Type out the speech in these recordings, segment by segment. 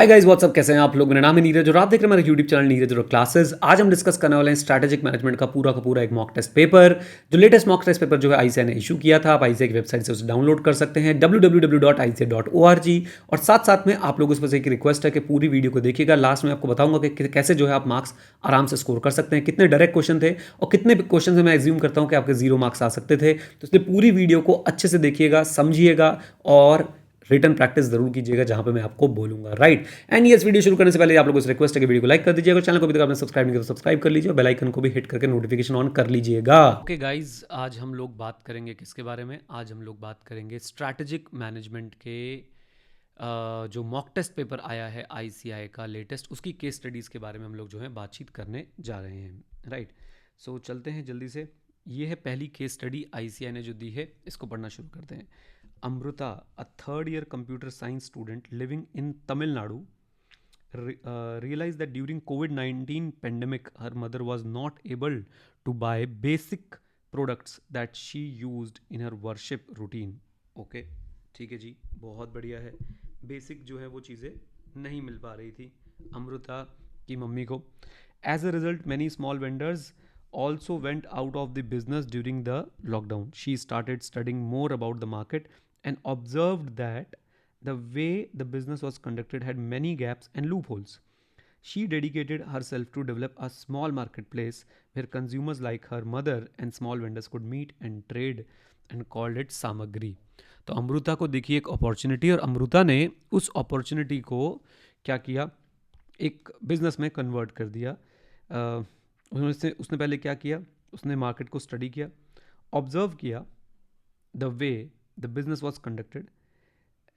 Hi guys what's up, कैसे हैं आप लोग। मेरा नाम है नीरज और आप देख रहे हैं हमारे यूट्यूब चैनल नीरज और क्लासेस। आज हम डिस्कस करने वाले हैं स्ट्रैटेजिक मैनेजमेंट का पूरा एक मॉक टेस्ट पेपर। जो लेटेस्ट मॉक टेस्ट पेपर जो है आईसीएआई ने इशू किया था, आप आईसीएआई की वेबसाइट से उसे डाउनलोड कर सकते हैं www.ica.org। और साथ साथ में आप लोगों से एक रिक्वेस्ट है कि पूरी वीडियो को देखिएगा। लास्ट में आपको बताऊंगा कि कैसे जो है आप मार्क्स आराम से स्कोर कर सकते हैं, कितने डायरेक्ट क्वेश्चन थे और कितने क्वेश्चन से मैं एज्यूम करता हूं कि आपके 0 मार्क्स आ सकते थे। तो इसलिए पूरी वीडियो को अच्छे से देखिएगा, समझिएगा और रिटर्न प्रैक्टिस जरूर कीजिएगा जहां पे मैं आपको बोलूंगा, राइट। एंड ये वीडियो शुरू करने से पहले आप लोगों से रिक्वेस्ट है कि वीडियो को लाइक कर दीजिएगा और चैनल को अभी तक आपने सब्सक्राइब नहीं किया तो सब्सक्राइब कर लीजिए और बेल आइकन को भी हिट करके नोटिफिकेशन ऑन कर लीजिएगा। ओके गाइज, आज हम लोग बात करेंगे किसके बारे में। आज हम लोग बात करेंगे स्ट्रैटेजिक मैनेजमेंट के जो मॉक टेस्ट पेपर आया है आईसीआई का लेटेस्ट, उसकी केस स्टडीज़ के बारे में हम लोग जो है बातचीत करने जा रहे हैं, राइट। सो चलते हैं जल्दी से। ये है पहली केस स्टडी आईसीआई ने जो दी है, इसको पढ़ना शुरू करते हैं। Amruta, a third year computer science student living in Tamil Nadu, realized that during COVID-19 pandemic, her mother was not able to buy basic products that she used in her worship routine. Okay, ठीक है जी, बहुत बढ़िया है। Basic जो है वो चीज़ें नहीं मिल पा रही थी अमृता की मम्मी को। As a result, many small vendors also went out of the business during the lockdown. She started studying more about the market and observed that the way the business was conducted had many gaps and loopholes. She dedicated herself to develop a small marketplace where consumers like her mother and small vendors could meet and trade and called it Samagri. तो अमृता को देखिए एक opportunity, और अमृता ने उस opportunity को क्या किया, एक बिजनेस में कन्वर्ट कर दिया। उसने पहले क्या किया, उसने मार्केट को स्टडी किया, ऑब्जर्व किया the way the business was conducted,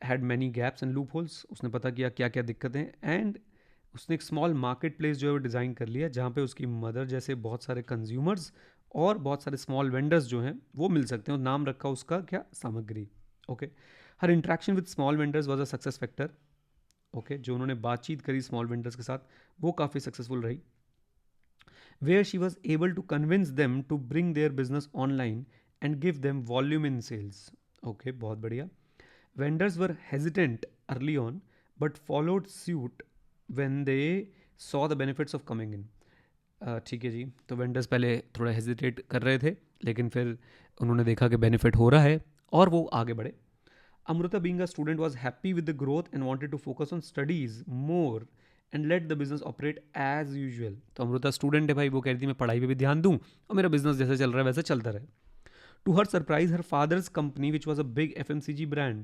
had many gaps and loop holes. उसने पता किया क्या क्या दिक्कतें हैं, एंड उसने एक स्मॉल मार्केट प्लेस जो है वो डिज़ाइन कर लिया जहाँ पे उसकी मदर जैसे बहुत सारे कंज्यूमर्स और बहुत सारे स्मॉल वेंडर्स जो हैं वो मिल सकते हैं। और नाम रखा उसका क्या, सामग्री। Okay, her interaction with small vendors was a success factor. Okay, जो उन्होंने बातचीत करी स्मॉल वेंडर्स के साथ वो काफ़ी सक्सेसफुल रही। Where she was able to convince them to bring their business online and give them volume in sales. Okay, बहुत बढ़िया। Vendors were hesitant early on but followed suit when they saw the benefits of coming in. ठीक है जी, तो vendors पहले थोड़ा hesitate कर रहे थे लेकिन फिर उन्होंने देखा कि बेनिफिट हो रहा है और वो आगे बढ़े। Amrita being a student was happy with the growth and wanted to focus on studies more and let the business operate as usual. तो अमृता स्टूडेंट है भाई, वो कह रही थी मैं पढ़ाई पे भी ध्यान दूँ और मेरा बिजनेस जैसे चल रहा है वैसे चलता रहे। To her surprise, her father's company, which was a big FMCG brand,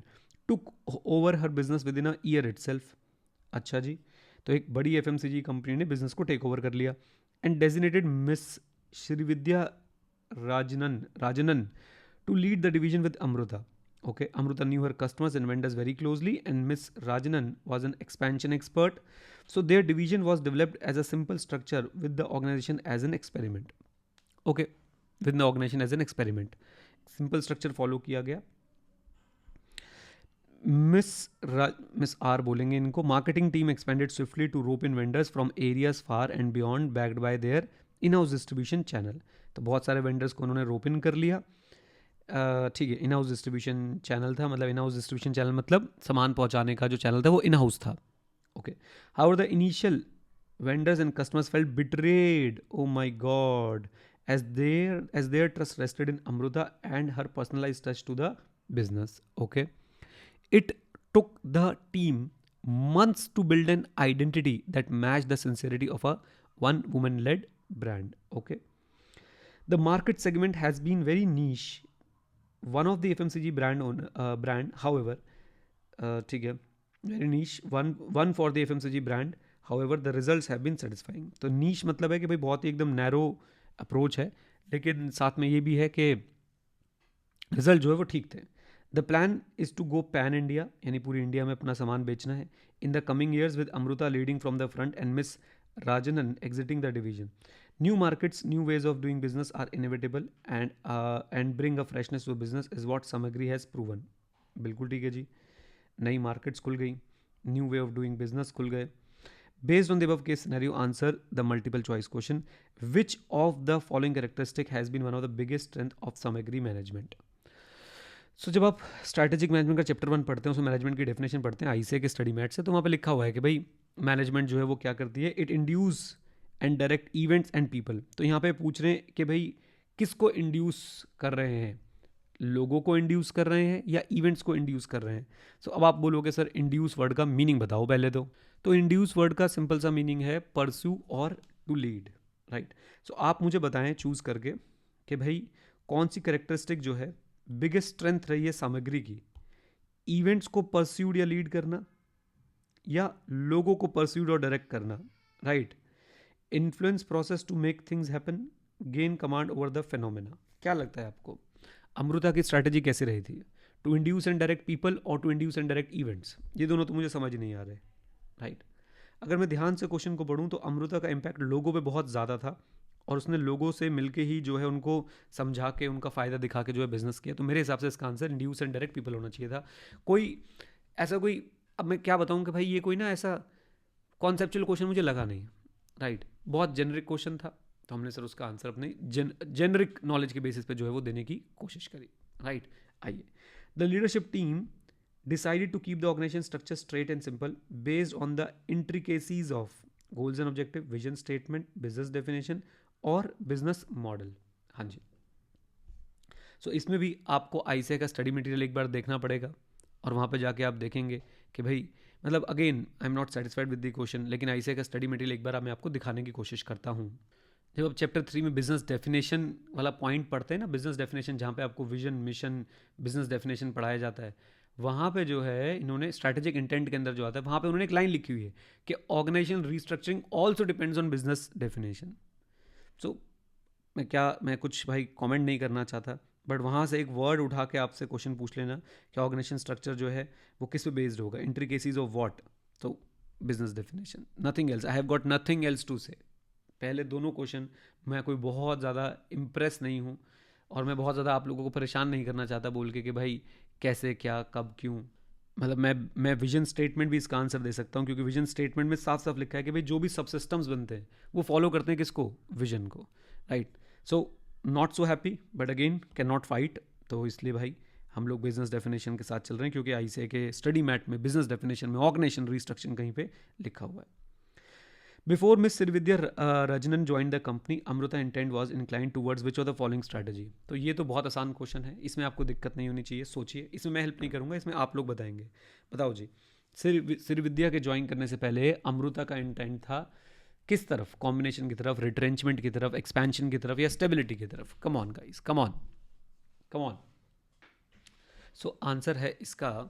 took over her business within a year itself. अच्छा जी, तो एक बड़ी FMCG कंपनी ने बिजनेस को टेक ओवर कर लिया and designated miss Srividya Rajanan to lead the division with Amruta. Okay, Amruta knew her customers and vendors very closely, and Miss Rajanan was an expansion expert. So their division was developed as a simple structure with the organization as an experiment. Okay, with the organization as an experiment. Simple structure follow किया गया। Miss R बोलेंगे इनको। Marketing team expanded swiftly to rope in vendors from areas far and beyond backed by their in house distribution channel. तो बहुत सारे vendors को उन्होंने रोप इन कर लिया। ठीक है, इन हाउस डिस्ट्रीब्यूशन चैनल था, मतलब इन हाउस डिस्ट्रीब्यूशन चैनल मतलब सामान पहुंचाने का जो चैनल था वो इन हाउस था। Okay, how the initial vendors and customers felt betrayed, oh my god, as their trust rested in Amruta and her personalized touch to the business. Okay, it took the team months to build an identity that matched the sincerity of a one woman led brand. Okay, the market segment has been very niche. One of the FMCG brand, however, ठीक है, very niche, one for the FMCG brand, however the results have been satisfying. तो नीच मतलब है कि भाई बहुत ही एकदम नैरो अप्रोच है, लेकिन साथ में ये भी है कि रिजल्ट जो है वो ठीक थे। The plan is to go pan India, यानी पूरी इंडिया में अपना सामान बेचना है in the coming years with Amrita leading from the front and miss Rajanan exiting the division. New markets, new ways of doing business are inevitable and bring a freshness to business is what Samagri has proven. बिल्कुल ठीक है जी, नई markets खुल गई, new way of doing business खुल गए। Based on the above case scenario, answer the multiple choice question. Which of the following characteristic has been one of the biggest strength of Samagri management? सो जब आप strategic management का chapter 1 पढ़ते हैं, उसमें management की definition पढ़ते हैं ICA के स्टडी मैट से, तो वहाँ पे लिखा हुआ है कि भाई मैनेजमेंट जो है वो क्या करती है, it induce and direct events and people. तो यहाँ पे पूछ रहे हैं कि भाई किसको इंड्यूस कर रहे हैं, लोगों को इंड्यूस कर रहे हैं या इवेंट्स को इंड्यूस कर रहे हैं। सो अब आप बोलोगे सर इंड्यूस वर्ड का मीनिंग बताओ पहले तो इंड्यूस वर्ड का सिंपल सा मीनिंग है परस्यू और टू लीड, राइट। सो आप मुझे बताएं चूज करके कि भाई कौन सी करेक्टरिस्टिक जो है बिगेस्ट स्ट्रेंथ रही है सामग्री की, इवेंट्स को परस्यूड या लीड करना या लोगों को परस्यूड और डायरेक्ट करना, right. Influence process to make things happen, gain command over the phenomena. क्या लगता है आपको अमृता की स्ट्रैटेजी कैसे रही थी, to induce and direct people और to induce and direct events? ये दोनों तो मुझे समझ नहीं आ रहे, राइट। अगर मैं ध्यान से क्वेश्चन को पढ़ूं तो अमृता का इम्पैक्ट लोगों पे बहुत ज़्यादा था और उसने लोगों से मिलके ही जो है उनको समझा के उनका फ़ायदा दिखा के जो है बिजनेस किया। तो मेरे हिसाब से इसका answer induce and direct people होना चाहिए था। कोई ऐसा कोई, अब मैं क्या बताऊं कि भाई ये कोई ना ऐसा कॉन्सेप्चुअल क्वेश्चन मुझे लगा नहीं, राइट। बहुत जेनरिक क्वेश्चन था, तो हमने सर उसका आंसर अपने जेनरिक नॉलेज के बेसिस पे जो है वो देने की कोशिश करी, राइट। आइए, the leadership team decided to keep the organization structure straight and simple based on the intricacies of goals and objective, vision statement, business definition और business model। हाँ जी। सो इसमें भी आपको आईसीए का स्टडी मटेरियल एक बार देखना पड़ेगा और वहाँ पे जाके आप देखेंगे कि भाई मतलब again I am not satisfied with the question, लेकिन आईसीए का स्टडी मटेरियल एक बार मैं आपको दिखाने की कोशिश करता हूँ। जब आप चैप्टर 3 में बिजनेस डेफिनेशन वाला पॉइंट पढ़ते हैं ना, बिजनेस डेफिनेशन जहाँ पे आपको विजन मिशन बिजनेस डेफिनेशन पढ़ाया जाता है, वहाँ पे जो है इन्होंने स्ट्रैटेजिक इंटेंट के अंदर जो आता है वहाँ पे उन्होंने एक लाइन लिखी हुई है कि organisation restructuring also depends on business definition. So मैं कुछ भाई कमेंट नहीं करना चाहता, बट वहाँ से एक वर्ड उठा के आपसे क्वेश्चन पूछ लेना कि ऑर्गेनाइजेशन स्ट्रक्चर जो है वो किस पे बेस्ड होगा, इंट्रिकेसीज ऑफ व्हाट, तो business definition, nothing else. I have got nothing else to say. पहले दोनों क्वेश्चन मैं कोई बहुत ज़्यादा इम्प्रेस नहीं हूँ और मैं बहुत ज़्यादा आप लोगों को परेशान नहीं करना चाहता बोल के कि भाई कैसे क्या कब क्यों। मतलब मैं विजन स्टेटमेंट भी इसका आंसर दे सकता हूँ, क्योंकि विजन स्टेटमेंट में साफ साफ लिखा है कि भाई जो भी सब सिस्टम्स बनते हैं वो फॉलो करते हैं किसको, विजन को, right. So not so happy but again can not fight. तो इसलिए भाई हम लोग बिजनेस डेफिनेशन के साथ चल रहे हैं, क्योंकि आईसीए के स्टडी मैट में बिजनेस डेफिनेशन में ऑर्गेनाइजेशन रीस्ट्रक्चरिंग कहीं पे लिखा हुआ है। Before Miss Srividya Rajanan joined the company, Amruta intent was inclined towards which of the following strategy? तो ये तो बहुत आसान क्वेश्चन है, इसमें आपको दिक्कत नहीं होनी चाहिए। सोचिए, इसमें मैं हेल्प नहीं करूंगा, इसमें आप लोग बताएंगे। बताओ जी, श्रीविद्या के ज्वाइन करने से पहले अमृता का इंटेंट था किस तरफ, कॉम्बिनेशन की तरफ, रिट्रेंचमेंट की तरफ, एक्सपेंशन की तरफ या स्टेबिलिटी की तरफ? Come on guys, come on come on. So answer है इसका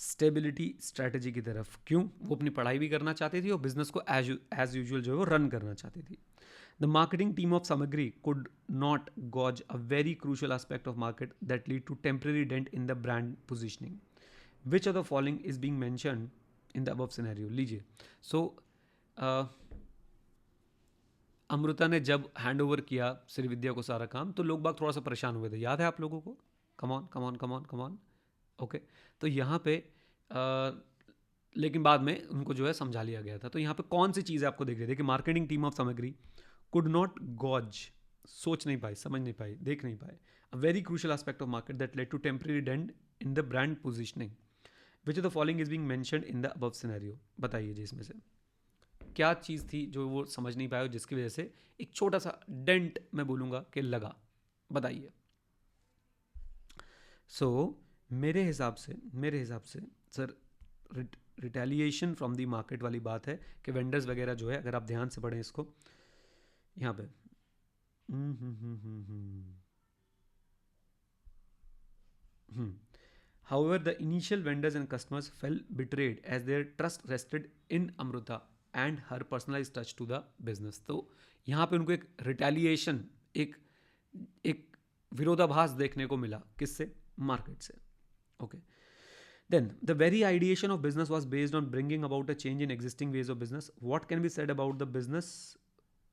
स्टेबिलिटी स्ट्रैटेजी की तरफ। क्यों? वो अपनी पढ़ाई भी करना चाहती थी और बिजनेस को एज यूजुअल जो है वो रन करना चाहती थी। The marketing team of Samagri could not gauge a very crucial aspect of market that lead to temporary dent in the brand positioning. Which of the following is being mentioned in the above scenario? लीजिए, so Amrita ने जब hand over किया श्रीविद्या को सारा काम, तो लोग बाग थोड़ा सा परेशान हुए थे, याद है आप लोगों को? Come on come on come on come on. Okay, तो यहाँ पे लेकिन बाद में उनको जो है समझा लिया गया था। तो यहाँ पे कौन सी चीज़ आपको दिख रही थी कि marketing team of Samagri could not gauge, सोच नहीं पाई, समझ नहीं पाई, देख नहीं पाए, a very crucial aspect of market that led to temporary dent in the brand positioning. Which of the following is being mentioned in the above scenario? बताइए जी, इसमें से क्या चीज़ थी जो वो समझ नहीं पाए, जिसकी वजह से एक छोटा सा डेंट मैं बोलूँगा कि लगा? बताइए। सो मेरे हिसाब से sir retaliation from the market वाली बात है कि वेंडर्स वगैरह जो है, अगर आप ध्यान से पढ़ें इसको यहाँ पे, However, the initial vendors and customers felt betrayed as their trust rested in Amruta and her personalized touch to the business। तो यहाँ पे उनको एक रिटेलिएशन, एक एक विरोधाभास देखने को मिला, किससे? मार्केट से। Okay, then the very ideation of business was based on bringing about a change in existing ways of business. What can be said about the business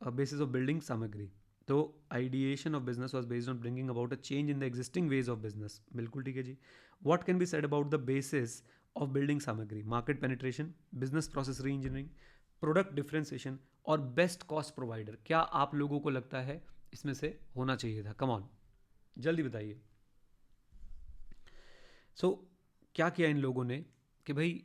basis of building सामग्री? तो ideation of business was based on bringing about a change in the existing ways of business। बिल्कुल ठीक है जी। What can be said about the basis of building सामग्री? Market penetration, business process re-engineering, product differentiation और best cost provider। क्या आप लोगों को लगता है इसमें से होना चाहिए था? कम ऑन, जल्दी बताइए। सो क्या किया इन लोगों ने कि भाई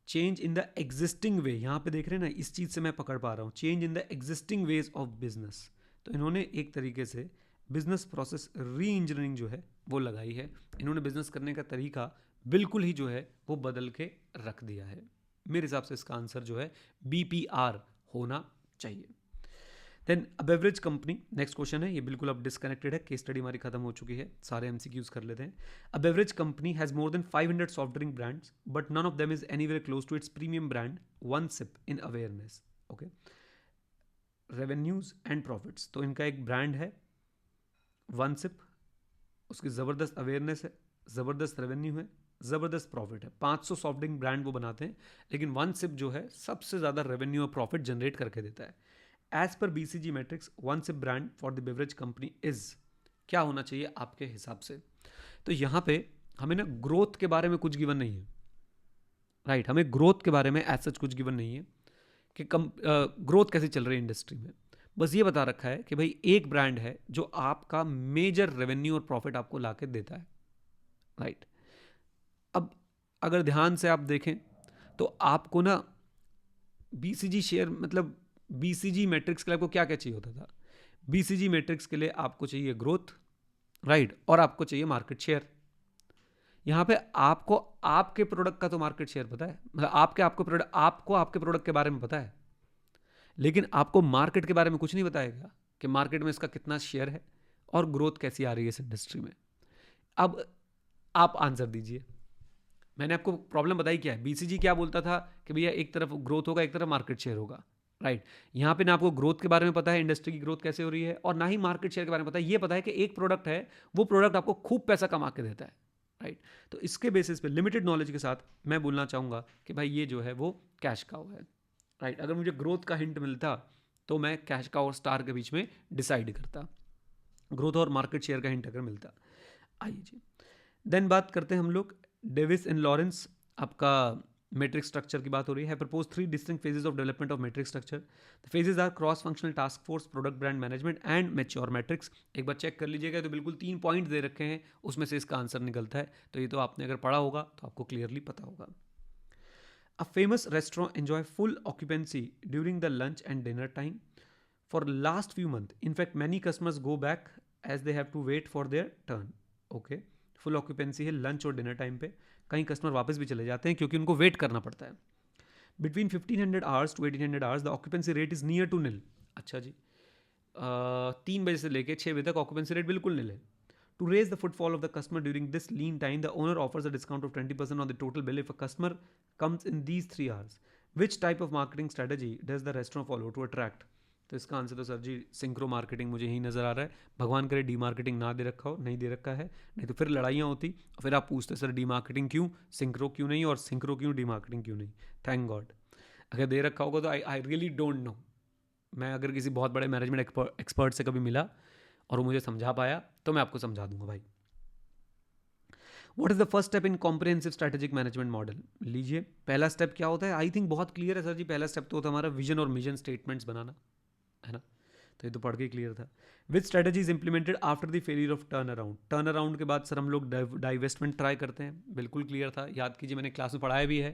चेंज इन द एग्जिस्टिंग वे, यहाँ पे देख रहे हैं ना, इस चीज़ से मैं पकड़ पा रहा हूँ, change in the existing ways of business. तो इन्होंने एक तरीके से बिजनेस प्रोसेस री इंजीनियरिंग जो है वो लगाई है। इन्होंने बिजनेस करने का तरीका बिल्कुल ही जो है वो बदल के रख दिया है। मेरे हिसाब से इसका आंसर जो है BPR होना चाहिए। देन अ बेवरेज कंपनी, नेक्स्ट क्वेश्चन है, ये बिल्कुल अब डिस्कनेक्टेड है, केस स्टडी हमारी खत्म हो चुकी है, सारे एमसीक्यूज कर लेते हैं। A beverage company has more than 500 soft drink brands but none of them is anywhere close to its premium brand one sip in awareness. Okay, revenues and profits, तो इनका एक ब्रांड है वन सिप, उसकी ज़बरदस्त awareness है, ज़बरदस्त revenue है, ज़बरदस्त प्रॉफिट है। 500 सॉफ्ट ड्रिंक ब्रांड वो बनाते हैं, लेकिन वन सिप जो है सबसे ज़्यादा रेवेन्यू और प्रॉफिट जनरेट करके देता है। As per BCG matrix one sip brand for the beverage company is, क्या होना चाहिए आपके हिसाब से? तो यहाँ पे हमें ना ग्रोथ के बारे में कुछ गिवन नहीं है, राइट, हमें ग्रोथ के बारे में एज सच कुछ गिवन नहीं है कि ग्रोथ कैसे चल रही है इंडस्ट्री में। बस ये बता रखा है कि भाई एक ब्रांड है जो आपका मेजर रेवेन्यू और प्रॉफिट आपको ला के देता है, राइट। अब अगर ध्यान से आप देखें तो आपको ना BCG शेयर, मतलब BCG मैट्रिक्स के लिए आपको क्या क्या चाहिए होता था? BCG मैट्रिक्स के लिए आपको चाहिए ग्रोथ, राइट, और आपको चाहिए मार्केट शेयर। यहाँ पे आपको आपके प्रोडक्ट का तो मार्केट शेयर पता है, मतलब आपको आपके प्रोडक्ट के बारे में पता है, लेकिन आपको मार्केट के बारे में कुछ नहीं बताएगा कि मार्केट में इसका कितना शेयर है और ग्रोथ कैसी आ रही है इस इंडस्ट्री में। अब आप आंसर दीजिए। मैंने आपको प्रॉब्लम बताई क्या है। BCG क्या बोलता था कि भैया एक तरफ ग्रोथ होगा, एक तरफ मार्केट शेयर होगा, राइट। यहाँ पे ना आपको ग्रोथ के बारे में पता है, इंडस्ट्री की ग्रोथ कैसे हो रही है, और ना ही मार्केट शेयर के बारे में पता है। ये पता है कि एक प्रोडक्ट है, वो प्रोडक्ट आपको खूब पैसा कमा के देता है, राइट। तो इसके बेसिस पे लिमिटेड नॉलेज के साथ मैं बोलना चाहूँगा कि भाई ये जो है वो कैश काउ है, राइट। अगर मुझे ग्रोथ का हिंट मिलता तो मैं कैश काउ और स्टार के बीच में डिसाइड करता, ग्रोथ और मार्केट शेयर का हिंट अगर मिलता। आइए जी, देन बात करते हैं हम लोग डेविस एंड लॉरेंस, आपका मैट्रिक्स स्ट्रक्चर की बात हो रही है। Propose 3 distinct phases of development of matrix structure. The phases are cross functional task force, product brand management and mature matrix. एक बार चेक कर लीजिएगा, तो बिल्कुल 3 पॉइंट दे रखे हैं, उसमें से इसका आंसर निकलता है। तो ये तो आपने अगर पढ़ा होगा तो आपको क्लियरली पता होगा। A famous restaurant enjoy full occupancy during the lunch and dinner time for last few month, in fact many customers go back as they have to wait for their turn. Okay, full occupancy है lunch और dinner time पे, कई customer वापस भी चले जाते हैं क्योंकि उनको वेट करना पड़ता है। Between 1500 hours to 1800 hours the occupancy rate is near to nil. अच्छा जी, 3 बजे से लेकर 6 बजे तक ऑक्यूपेंसी रेट बिल्कुल निल है। To raise the footfall of the customer during this lean time the owner offers a discount of 20% on the total bill if a customer comes in these 3 hours. Which type of marketing strategy does the restaurant follow to attract? तो इसका answer तो sir जी synchro marketing मुझे ही नज़र आ रहा है। भगवान करे D marketing ना दे रखा हो, नहीं दे रखा है, नहीं तो फिर लड़ाइयाँ होती और फिर आप पूछते सर डी मार्केटिंग क्यों, सिंक्रो क्यों नहीं, और सिंक्रो क्यों, डी मार्केटिंग क्यों नहीं। थैंक गॉड, अगर दे रखा होगा तो आई रियली डोंट नो। मैं अगर किसी बहुत बड़े मैनेजमेंट एक्सपर्ट से कभी मिला और वो मुझे समझा पाया तो मैं आपको समझा दूंगा भाई। What is the first step in comprehensive strategic management model? लीजिए, पहला स्टेप क्या होता है? आई थिंक बहुत क्लियर है सर जी। पहला स्टेप तो होता है हमारा विजन और मिशन स्टेटमेंट्स बनाना, है ना। तो ये तो पढ़ के क्लियर था। Which strategy is implemented after the failure of turn around? Turn around के बाद सर हम लोग डाइवेस्टमेंट ट्राई करते हैं, बिल्कुल क्लियर था, याद कीजिए मैंने क्लास में पढ़ाया भी है।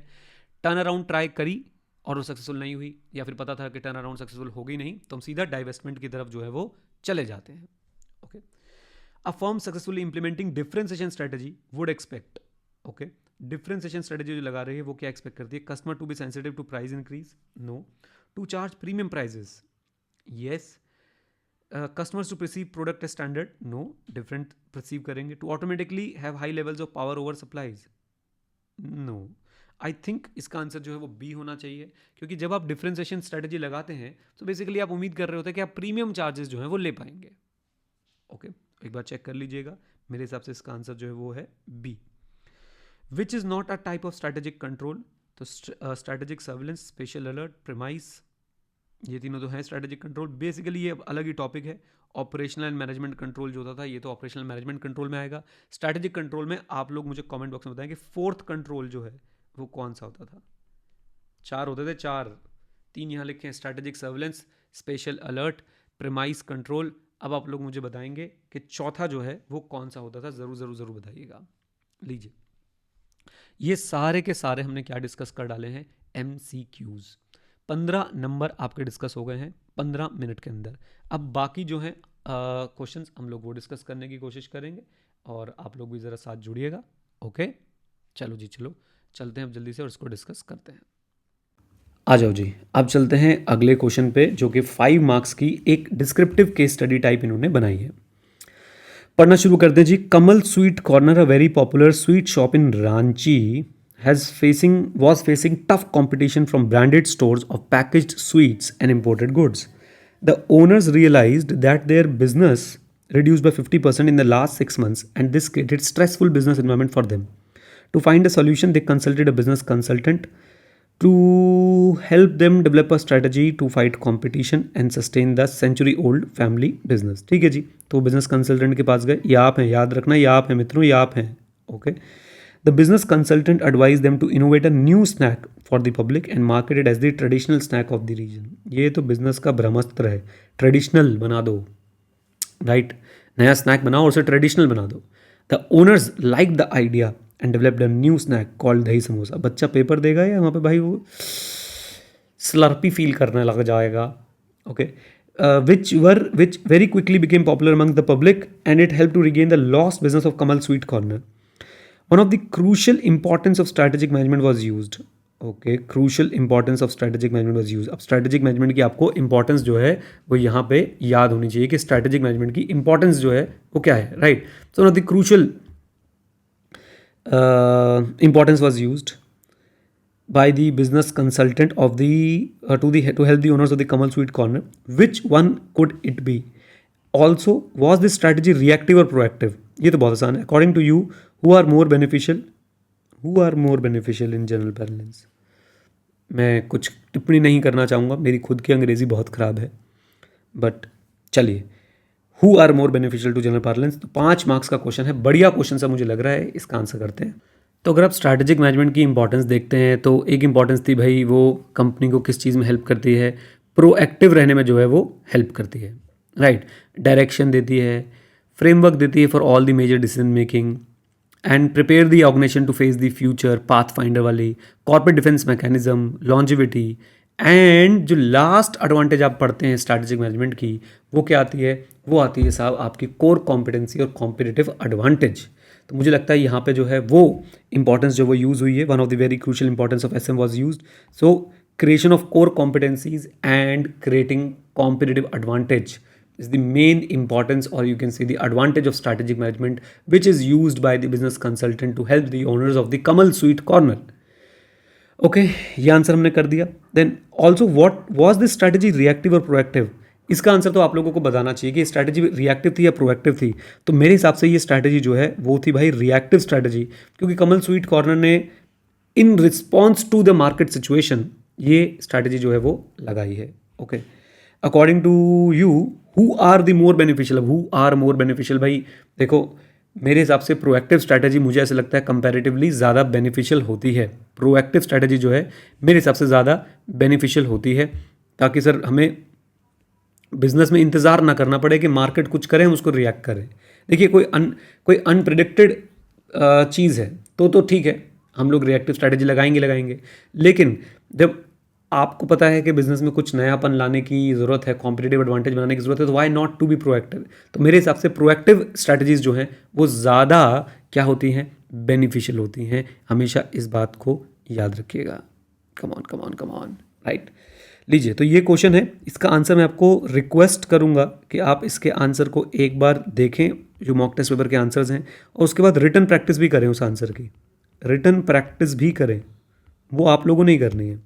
टर्न अराउंड ट्राई करी और वो सक्सेसफुल नहीं हुई, या फिर पता था कि टर्न अराउंड सक्सेसफुल होगी नहीं, तो हम सीधा डाइवेस्टमेंट की तरफ जो है वो चले जाते हैं। Okay, a firm successfully implementing differentiation strategy would expect, okay, differentiation strategy जो लगा रही है वो क्या एक्सपेक्ट करती है? Customer to be sensitive to price increase, no. To charge premium prices, yes. Customers to perceive product as standard, no, different perceive करेंगे। To automatically have high levels of power over supplies, no. I think इसका answer जो है वो B होना चाहिए, क्योंकि जब आप डिफरेंशिएशन स्ट्रेटेजी लगाते हैं तो बेसिकली आप उम्मीद कर रहे होते हैं कि आप प्रीमियम चार्जेस जो है वो ले पाएंगे। ओके, एक बार चेक कर लीजिएगा, मेरे हिसाब से इसका आंसर जो है वो है B. Which is not a type of strategic control? तो strategic surveillance, special alert, premise, ये तीनों तो हैं स्ट्रेटेजिक कंट्रोल। बेसिकली ये अलग ही टॉपिक है। ऑपरेशनल एंड मैनेजमेंट कंट्रोल जो होता था ये तो ऑपरेशनल मैनेजमेंट कंट्रोल में आएगा। स्ट्रेटेजिक कंट्रोल में आप लोग मुझे कमेंट बॉक्स में बताएं कि फोर्थ कंट्रोल जो है वो कौन सा होता था? 4 होते थे, 4, 3 यहाँ लिखे हैं, strategic surveillance, special alert, premise control. अब आप लोग मुझे बताएंगे कि चौथा जो है वो कौन सा होता था, ज़रूर ज़रूर ज़रूर बताइएगा। लीजिए, ये सारे के सारे हमने क्या डिस्कस कर डाले हैं, MCQs। 15 नंबर आपके डिस्कस हो गए हैं 15 मिनट के अंदर। अब बाकी जो हैं क्वेश्चंस हम लोग वो डिस्कस करने की कोशिश करेंगे और आप लोग भी ज़रा साथ जुड़िएगा। ओके, चलो जी, चलो चलते हैं अब जल्दी से और इसको डिस्कस करते हैं। आ जाओ जी, अब चलते हैं अगले क्वेश्चन पे, जो कि 5 मार्क्स की एक डिस्क्रिप्टिव केस स्टडी टाइप इन्होंने बनाई है। पढ़ना शुरू करते हैं जी। Kamal sweet corner, a very popular sweet shop in Ranchi, was facing tough competition from branded stores of packaged sweets and imported goods. The owners realized that their business reduced by 50% in the last 6 months, and this created stressful business environment for them. To find a solution, they consulted a business consultant to help them develop a strategy to fight competition and sustain the century old family business. ठीक है जी, तो business consultant के पास गए। ये आप हैं, याद रखना, ये आप हैं मित्रों, ये आप हैं। Okay, the business consultant advise them to innovate a new snack for the public and marketed as the traditional snack of the region. ये तो बिजनेस का ब्रह्मास्त्र है, ट्रेडिशनल बना दो, राइट? नया स्नैक बनाओ और उसे ट्रेडिशनल बना दो। The owners like the idea and developed a new snack called dahi samosa. बच्चा पेपर देगा या वहाँ पे भाई वो स्लर्पी फील करने लग जाएगा। Okay, which very quickly became popular among the public, and it helped to regain the lost business of Kamal Sweet Corner. One of the crucial importance of strategic management was used. Okay, crucial importance of strategic management was use. अब strategic management की आपको importance जो है वो यहाँ पे याद होनी चाहिए कि स्ट्रैटेजिक मैनेजमेंट की इंपॉर्टेंस जो है वो क्या है, right? So one of the crucial importance was used by the business consultant of the to help the owners of the Kamal Sweet Corner. Which one could it be? Also, was this strategy reactive or proactive? ये तो बहुत आसान है। According to you, who are more beneficial? Who are more beneficial in general parlance? मैं कुछ टिप्पणी नहीं करना चाहूँगा, मेरी खुद की अंग्रेज़ी बहुत ख़राब है, बट चलिए, who are more beneficial to general parlance. तो 5 मार्क्स का क्वेश्चन है, बढ़िया क्वेश्चन सा मुझे लग रहा है, इसका आंसर करते हैं। तो अगर आप स्ट्रैटेजिक मैनेजमेंट की इंपॉर्टेंस देखते हैं तो एक इंपॉर्टेंस थी भाई, वो कंपनी को किस चीज़ में हेल्प करती है, प्रोएक्टिव रहने में जो है वो हेल्प करती है, राइट? डायरेक्शन देती है, फ्रेमवर्क देती है for all the major decision making, and prepare the organisation to face the future, path finder वाली, corporate defence mechanism, longevity, and जो लास्ट एडवांटेज आप पढ़ते हैं स्ट्रैटेजिक मैनेजमेंट की, वो क्या आती है? वो आती है साहब आपकी कोर कॉम्पिटेंसी और कॉम्पिटिटिव एडवांटेज। तो मुझे लगता है यहाँ पे जो है वो इंपॉर्टेंस जो वो यूज़ हुई है, one of the very crucial importance of SM was used. So creation of core competencies and creating competitive advantage is the main importance, or you can say the advantage of strategic management, which is used by the business consultant to help the owners of the Kamal Sweet Corner. Okay, ये answer हमने कर दिया। Then also what was this strategy, reactive और proactive? इसका answer तो आप लोगों को बताना चाहिए कि स्ट्रैटेजी रिएक्टिव थी या प्रोएक्टिव थी। तो मेरे हिसाब से ये स्ट्रैटेजी जो है वो थी भाई रिएक्टिव स्ट्रैटेजी, क्योंकि कमल स्वीट कॉर्नर ने in response to the market situation ये स्ट्रैटेजी जो है वो लगाई है। Okay, according to you who are the more beneficial? Who are more beneficial? भाई देखो, मेरे हिसाब से प्रोएक्टिव स्ट्रैटेजी मुझे ऐसा लगता है कंपैरेटिवली ज़्यादा बेनिफिशियल होती है। प्रोएक्टिव स्ट्रैटेजी जो है मेरे हिसाब से ज़्यादा बेनिफिशियल होती है, ताकि सर हमें बिजनेस में इंतज़ार ना करना पड़े कि मार्केट कुछ करे हम उसको रिएक्ट करें। देखिए, कोई अनप्रिडिक्टेड चीज़ है तो ठीक है, हम लोग रिएक्टिव स्ट्रैटेजी लगाएंगे, लेकिन जब आपको पता है कि बिजनेस में कुछ नयापन लाने की ज़रूरत है, कॉम्पिटिटिव एडवांटेज बनाने की ज़रूरत है, तो why not to be proactive? तो मेरे हिसाब से प्रोएक्टिव स्ट्रैटेजीज जो हैं वो ज़्यादा क्या होती हैं, बेनिफिशियल होती हैं। हमेशा इस बात को याद रखिएगा। Come on, right? लीजिए, तो ये क्वेश्चन है, इसका आंसर मैं आपको रिक्वेस्ट करूंगा कि आप इसके आंसर को एक बार देखें, जो मॉक टेस्ट पेपर के आंसर्स हैं, और उसके बाद रिटन प्रैक्टिस भी करें उस आंसर की। रिटन प्रैक्टिस भी करें, वो आप लोगों ने ही करनी है।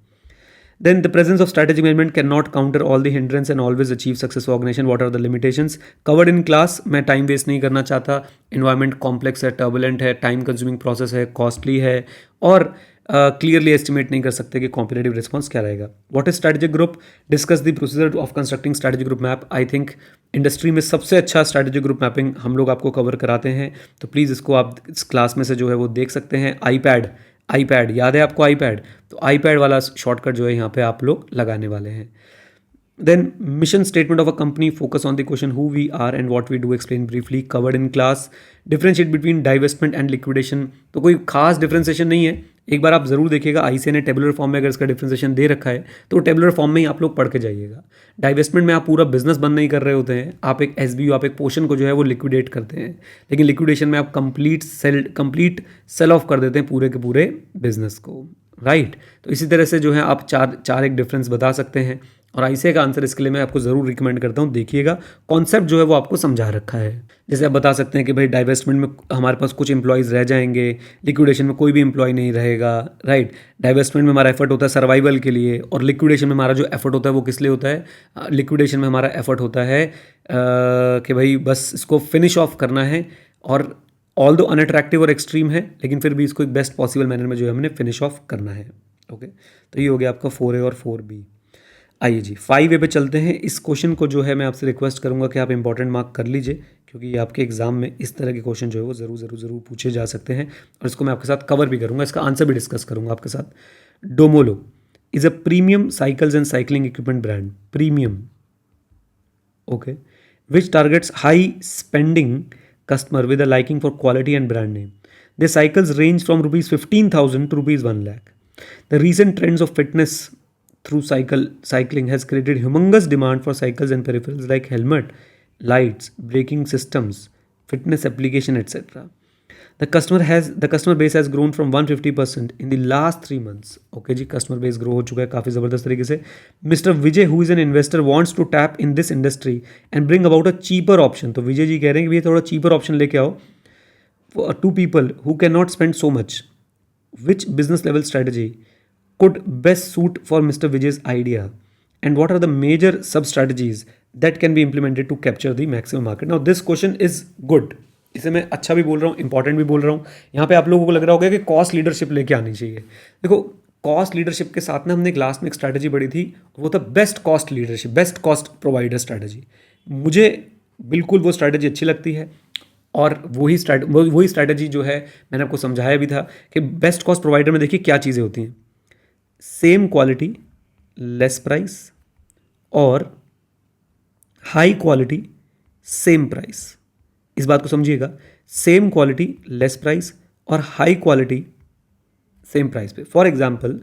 Then the presence of strategic management cannot counter all the hindrance and always achieve success for organization. What are the limitations? Covered in class. मैं टाइम वेस्ट नहीं करना चाहता। Environment complex है, turbulent है, time consuming process है, costly है, और clearly estimate नहीं कर सकते कि कॉम्पिटेटिव रिस्पॉन्स क्या रहेगा। What is strategic group? Discuss the procedure of constructing strategic group map. I think industry में सबसे अच्छा स्ट्रैटेजिक ग्रुप मैपिंग हम लोग आपको कवर कराते हैं, तो प्लीज़ इसको आप इस क्लास में से जो है वो देख सकते हैं। आईपैड याद है आपको? आईपैड, तो आईपैड वाला शॉर्टकट जो है यहाँ पे आप लोग लगाने वाले हैं। Then mission statement of a company focus on the question who we are and what we do, explain briefly, covered in class. Differentiate between divestment and liquidation. तो कोई खास डिफ्रेंसिएशन नहीं है, एक बार आप जरूर देखिएगा आईसीए ने टेबुलर फॉर्म में अगर इसका डिफ्रेंसिएशन दे रखा है तो टेबुलर फॉर्म में ही आप लोग पढ़ के जाइएगा। डाइवेस्टमेंट में आप पूरा बिजनेस बंद नहीं कर रहे होते हैं, आप एक एसबीयू, आप एक पोर्शन को जो है वो लिक्विडेट करते हैं, लेकिन लिक्विडेशन में आप कंप्लीट सेल ऑफ कर देते हैं पूरे के पूरे बिजनेस को, राइट। तो इसी तरह से जो है आप चार एक डिफरेंस बता सकते हैं, और आईसीए का आंसर इसके लिए मैं आपको ज़रूर रिकमेंड करता हूँ, देखिएगा कॉन्सेप्ट जो है वो आपको समझा रखा है। जैसे आप बता सकते हैं कि भाई डाइवेस्टमेंट में हमारे पास कुछ एम्प्लॉयज़ रह जाएंगे, लिक्विडेशन में कोई भी एम्प्लॉय नहीं रहेगा, राइट। डाइवेस्टमेंट में हमारा एफर्ट होता है सर्वाइवल के लिए, और लिक्विडेशन में हमारा जो एफर्ट होता है वो किस लिए होता है, लिक्विडेशन में हमारा एफर्ट होता है कि भाई बस इसको फिनिश ऑफ करना है, और ऑल दो अनअट्रैक्टिव और एक्सट्रीम है लेकिन फिर भी इसको एक बेस्ट पॉसिबल मैनर में जो है हमने फिनिश ऑफ करना है। ओके, तो ये हो गया आपका 4A और 4B। आइए जी 5A पे चलते हैं। इस क्वेश्चन को जो है मैं आपसे रिक्वेस्ट करूंगा कि आप इंपॉर्टेंट मार्क कर लीजिए, क्योंकि ये आपके एग्जाम में इस तरह के क्वेश्चन जो है वो ज़रूर पूछे जा सकते हैं, और इसको मैं आपके साथ कवर भी करूंगा, इसका आंसर भी डिस्कस करूंगा आपके साथ। Domolo is a premium cycles and cycling equipment brand, premium, okay, which targets high spending customer with a liking for quality and brand name. Their cycles range from rupees 15,000 to rupees 1 lakh. The recent trends of fitness through cycling has created humongous demand for cycles and peripherals like helmet, lights, braking systems, fitness application, etc. The customer base has grown from 150% in the last 3 months. Okay जी, customer base grow हो चुका है काफ़ी ज़बरदस्त तरीके से. Mr. Vijay, who is an investor, wants to tap in this industry and bring about a cheaper option. तो विजय जी कह रहे हैं कि ये थोड़ा cheaper option लेके आओ for two people who cannot spend so much. Which business level strategy could best suit for Mr. Vijay's idea? And what are the major sub strategies that can be implemented to capture the maximum market? Now this question is good. इसे मैं अच्छा भी बोल रहा हूँ, important भी बोल रहा हूँ। यहाँ पे आप लोगों को लग रहा होगा कि कॉस्ट लीडरशिप लेके आनी चाहिए। देखो, कॉस्ट लीडरशिप के साथ ना हमने क्लास में एक स्ट्रैटेजी पढ़ी थी, वो था best cost leadership, best cost provider strategy. मुझे बिल्कुल वो स्ट्रैटेजी अच्छी लगती है, और वही स्ट्रैटेजी जो है मैंने आपको समझाया भी था कि बेस्ट कॉस्ट प्रोवाइडर में देखिए क्या चीज़ें होती हैं, सेम क्वालिटी लेस प्राइस, और हाई क्वालिटी सेम प्राइस। इस बात को समझिएगा, सेम क्वालिटी लेस प्राइस और हाई क्वालिटी सेम प्राइस पे। फॉर एग्जांपल,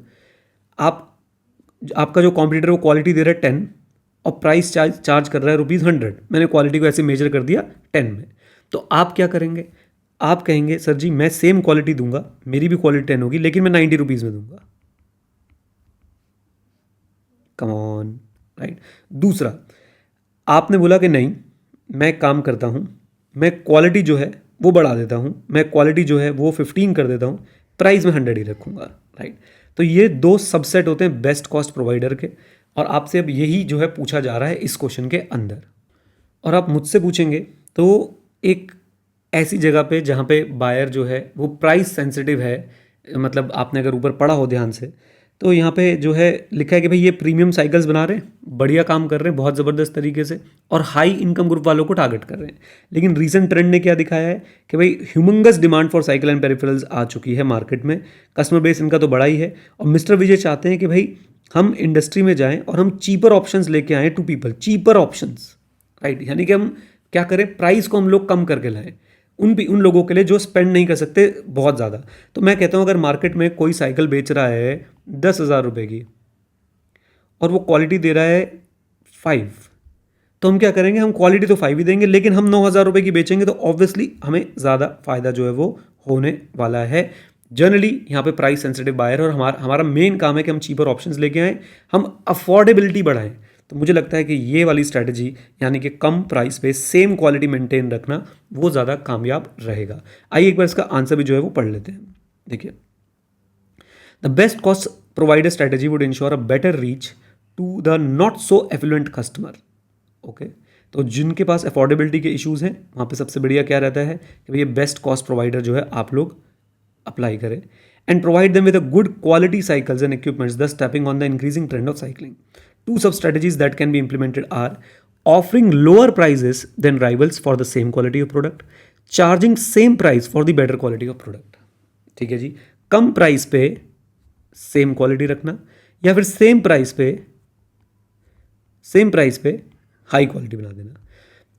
आपका जो कॉम्पिटिटर वो क्वालिटी दे रहा है 10 और प्राइस चार्ज कर रहा है ₹100, मैंने क्वालिटी को ऐसे मेजर कर दिया 10 में, तो आप क्या करेंगे? आप कहेंगे सर जी मैं सेम क्वालिटी दूंगा, मेरी भी क्वालिटी 10 होगी लेकिन मैं 90 रुपीज़ में दूंगा। Come on, right. दूसरा, आपने बोला कि नहीं, मैं काम करता हूं, मैं क्वालिटी जो है वो बढ़ा देता हूँ, मैं क्वालिटी जो है वो 15 कर देता हूँ, प्राइस में 100 ही रखूँगा, राइट। तो ये दो सबसेट होते हैं बेस्ट कॉस्ट प्रोवाइडर के, और आपसे अब यही जो है पूछा जा रहा है इस क्वेश्चन के अंदर। और आप मुझसे पूछेंगे तो एक ऐसी जगह पे जहाँ पे बायर जो है वो प्राइस सेंसिटिव है, मतलब आपने अगर ऊपर पढ़ा हो ध्यान से तो यहाँ पे जो है लिखा है कि भाई ये प्रीमियम साइकिल्स बना रहे हैं, बढ़िया काम कर रहे हैं बहुत ज़बरदस्त तरीके से, और हाई इनकम ग्रुप वालों को टारगेट कर रहे हैं। लेकिन रीसेंट ट्रेंड ने क्या दिखाया है कि भाई humongous demand for cycle and peripherals आ चुकी है मार्केट में, कस्टमर बेस इनका तो बड़ा ही है, और मिस्टर विजय चाहते हैं कि भाई हम इंडस्ट्री में जाएँ और हम चीपर ऑप्शंस लेके आएँ to people, cheaper options, right. यानी कि हम क्या करें, प्राइस को हम लोग कम करके लाएँ उन लोगों के लिए जो स्पेंड नहीं कर सकते बहुत ज़्यादा। तो मैं कहता हूँ अगर मार्केट में कोई साइकिल बेच रहा है 10,000 रुपये की और वो क्वालिटी दे रहा है 5, तो हम क्या करेंगे, हम क्वालिटी तो 5 ही देंगे लेकिन हम 9,000 रुपये की बेचेंगे, तो ऑब्वियसली हमें ज़्यादा फायदा जो है वो होने वाला है। जनरली यहाँ पे प्राइस सेंसिटिव बायर, और हमारा मेन काम है कि हम चीपर ऑप्शंस लेके आएँ, हम अफोर्डेबिलिटी बढ़ाएं। तो मुझे लगता है कि ये वाली स्ट्रैटेजी, यानी कि कम प्राइस पे सेम क्वालिटी मेंटेन रखना, वो ज़्यादा कामयाब रहेगा। आइए एक बार इसका आंसर भी जो है वो पढ़ लेते हैं। देखिए, the best cost provider strategy would ensure a better reach to the not so affluent customer. Okay, तो जिनके पास अफोर्डेबिलिटी के इश्यूज़ हैं वहाँ पे सबसे बढ़िया क्या रहता है कि भैया बेस्ट कॉस्ट प्रोवाइडर जो है आप लोग अप्लाई करें, and provide them with a good quality cycles and equipments, thus tapping on the increasing trend of cycling. Two sub-strategies that can be implemented are offering lower prices than rivals for the same quality of product, charging same price for the better quality of product. ठीक है जी, कम price पे same quality रखना, या फिर same price पे same price पे high quality बना देना।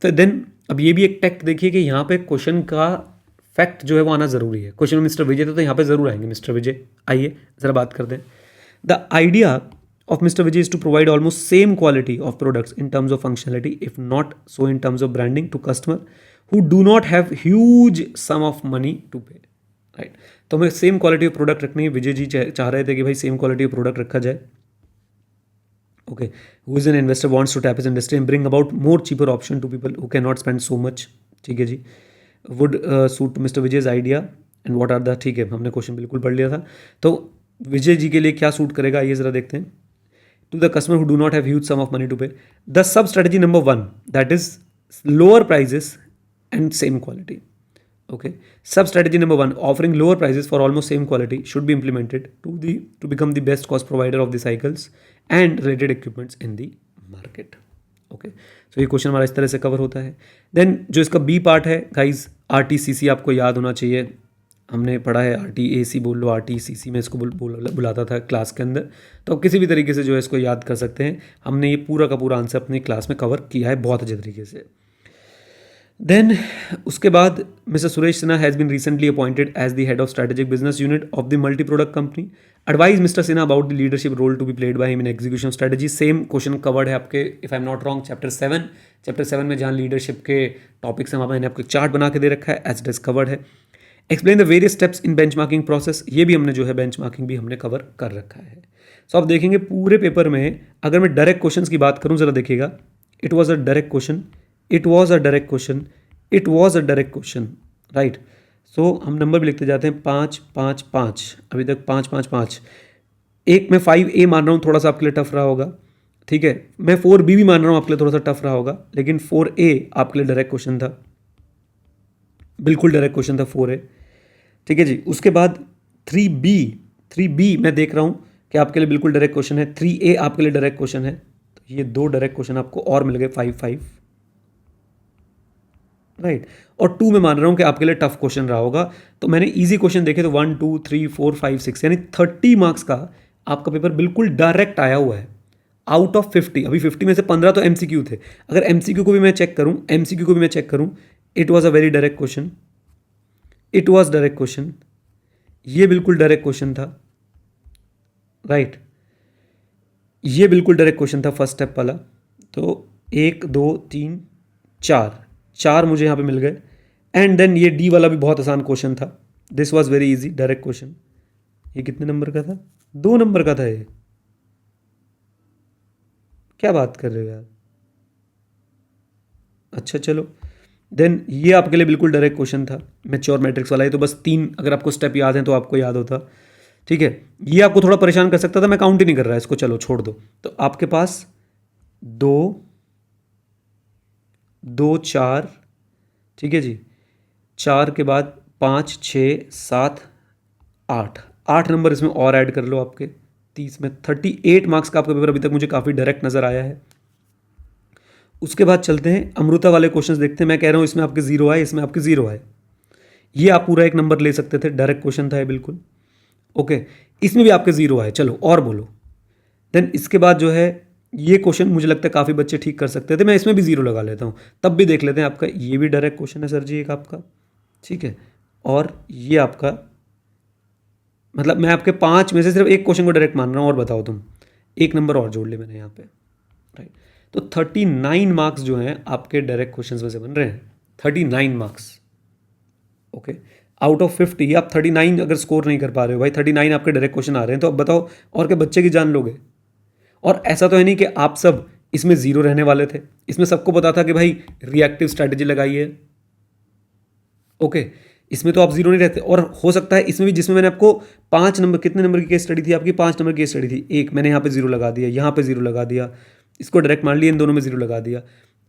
तो देन अब ये भी एक टैक्ट देखिए कि यहाँ पे क्वेश्चन का फैक्ट जो है वो आना ज़रूरी है। क्वेश्चन में मिस्टर विजय तो यहाँ पे ज़रूर आएंगे मिस्टर विजय। आइए ज़रा बात करते हैं। The idea of Mr. Vijay is to provide almost same quality of products in terms of functionality, if not so in terms of branding to customer who do not have huge sum of money to pay, right? तो हमें same quality of product रखनी है। विजय जी चाह रहे थे कि भाई same quality of product रखा जाए। Okay, who is an investor wants to tap his industry and bring about more cheaper option to people who can not spend so much. ठीक है जी, would suit mister Vijay's idea and what are the, ठीक है हमने question बिल्कुल पढ़ लिया था। तो विजय जी के लिए क्या सूट करेगा आइए ज़रा देखते हैं। To the customer who do not have huge sum of money to pay, the sub strategy number 1, that is lower prices and same quality. Okay, sub strategy number 1, offering lower prices for almost same quality should be implemented to become the best cost provider of the cycles and related equipments in the market. Okay, so ये question हमारा इस तरह से cover होता है। Then जो इसका B part है गाइज, RTCC आपको याद होना चाहिए। हमने पढ़ा है RTAC बोल लो, RTCC में इसको बुलाता था क्लास के अंदर। तो आप किसी भी तरीके से जो है इसको याद कर सकते हैं। हमने ये पूरा का पूरा आंसर अपनी क्लास में कवर किया है बहुत अच्छे तरीके से। देन उसके बाद mister Suresh Sinha has been recently appointed as the head of strategic business unit of the multi product company. Advise mister Sinha about the leadership role to be played by him in execution strategy. Same question covered है आपके, if I am not wrong, chapter 7 में जहाँ leadership के topics हैं वहाँ मैंने आपको एक चार्ट बना के दे रखा है, एज इट इज कवर्ड है। Explain the various steps in benchmarking process, ये भी हमने जो है बेंचमार्किंग भी हमने कवर कर रखा है। सो आप देखेंगे पूरे पेपर में अगर मैं डायरेक्ट क्वेश्चंस की बात करूं, जरा देखिएगा, it was a direct question, it was a direct question, it was a direct question, right. So हम नंबर भी लिखते जाते हैं 5 5 5, अभी तक 5 5 5। एक मैं 5A मान रहा हूँ, थोड़ा सा आपके लिए टफ रहा होगा, ठीक है। मैं 4B भी मान रहा हूँ, आपके लिए थोड़ा सा टफ रहा होगा, लेकिन 4A आपके लिए डायरेक्ट क्वेश्चन था, बिल्कुल डायरेक्ट क्वेश्चन था 4A, ठीक है जी। उसके बाद 3B मैं देख रहा हूँ कि आपके लिए बिल्कुल डायरेक्ट क्वेश्चन है, 3A आपके लिए डायरेक्ट क्वेश्चन है। तो ये 2 डायरेक्ट क्वेश्चन आपको और मिल गए 5 5, राइट। और 2 मैं मान रहा हूँ कि आपके लिए टफ क्वेश्चन रहा होगा। तो मैंने इजी क्वेश्चन देखे तो 1 2 3 4 5 6, यानी 30 मार्क्स का आपका पेपर बिल्कुल डायरेक्ट आया हुआ है आउट ऑफ 50। अभी 50 में से 15 तो MCQ थे। अगर MCQ को भी मैं चेक करूँ, it was a very direct question, it was direct question, ये बिल्कुल डायरेक्ट क्वेश्चन था, राइट। ये बिल्कुल डायरेक्ट क्वेश्चन था फर्स्ट स्टेप वाला। तो 1 2 3 4 मुझे यहाँ पे मिल गए। एंड देन ये D वाला भी बहुत आसान क्वेश्चन था, this was very easy direct question. ये कितने नंबर का था? 2 नंबर का था ये। क्या बात कर रहे हो यार? अच्छा चलो, देन ये आपके लिए बिल्कुल डायरेक्ट क्वेश्चन था, मैच्योर मैट्रिक्स वाला। ये तो बस 3 अगर आपको स्टेप याद हैं तो आपको याद होता, ठीक है। ये आपको थोड़ा परेशान कर सकता था, मैं काउंट ही नहीं कर रहा इसको, चलो छोड़ दो। तो आपके पास 2 2 4, ठीक है जी, 4 के बाद 5 6 7 8 नंबर इसमें और ऐड कर लो आपके 30 में। 38 मार्क्स का आपका पेपर अभी तक मुझे काफ़ी डायरेक्ट नज़र आया है। उसके बाद चलते हैं अमृता वाले क्वेश्चंस देखते हैं। मैं कह रहा हूँ इसमें आपके 0 आए, इसमें आपके 0 आए। ये आप पूरा 1 नंबर ले सकते थे, डायरेक्ट क्वेश्चन था ये बिल्कुल, ओके। इसमें भी आपके 0 आए, चलो और बोलो। देन इसके बाद जो है ये क्वेश्चन मुझे लगता है काफ़ी बच्चे ठीक कर सकते थे, मैं इसमें भी 0 लगा लेता हूँ। तब भी देख लेते हैं, आपका ये भी डायरेक्ट क्वेश्चन है सर जी एक आपका, ठीक है। और ये आपका, मतलब मैं आपके 5 में से सिर्फ 1 क्वेश्चन को डायरेक्ट मान रहा हूँ। और बताओ तुम, 1 नंबर और जोड़ ले मैंने यहाँ पे, राइट। तो 39 मार्क्स जो हैं आपके डायरेक्ट क्वेश्चंस में से बन रहे हैं, 39 मार्क्स, ओके। आउट ऑफ 50 आप 39 अगर स्कोर नहीं कर पा रहे हो भाई, 39 आपके डायरेक्ट क्वेश्चन आ रहे हैं, तो अब बताओ और क्या बच्चे की जान लोगे? और ऐसा तो है नहीं कि आप सब इसमें 0 रहने वाले थे, इसमें सबको पता था कि भाई रिएक्टिव स्ट्रैटेजी लगाइए, ओके। इसमें तो आप 0 नहीं रहते। और हो सकता है इसमें भी, जिसमें मैंने आपको 5 नंबर, कितने नंबर की केस स्टडी थी आपकी? 5 नंबर की केस स्टडी थी, एक मैंने यहाँ पे 0 लगा दिया, यहाँ पे 0 लगा दिया, इसको डायरेक्ट मान लिया, इन दोनों में 0 लगा दिया।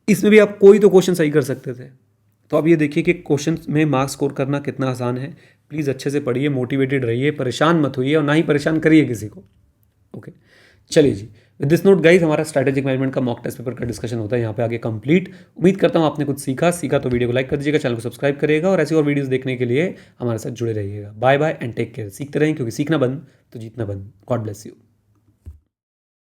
इसमें भी आप कोई तो क्वेश्चन सही कर सकते थे। तो अब ये देखिए कि क्वेश्चन में मार्क्स स्कोर करना कितना आसान है। प्लीज़ अच्छे से पढ़िए, मोटिवेटेड रहिए, परेशान मत होइए और ना ही परेशान करिए किसी को, ओके। चलिए जी, विद दिस नोट गाइस, हमारा स्ट्रैटेजिक मैनेजमेंट का मॉक टेस्ट पेपर का डिस्कशन होता है यहाँ पे आगे कंप्लीट। उम्मीद करता हूँ आपने कुछ सीखा तो वीडियो को लाइक कर दीजिएगा, चैनल को सब्सक्राइब करिएगा और ऐसी और वीडियोस देखने के लिए हमारे साथ जुड़े रहिएगा। Bye bye and take care. सीखते रहें, क्योंकि सीखना बंद तो जीतना बंद। God bless you.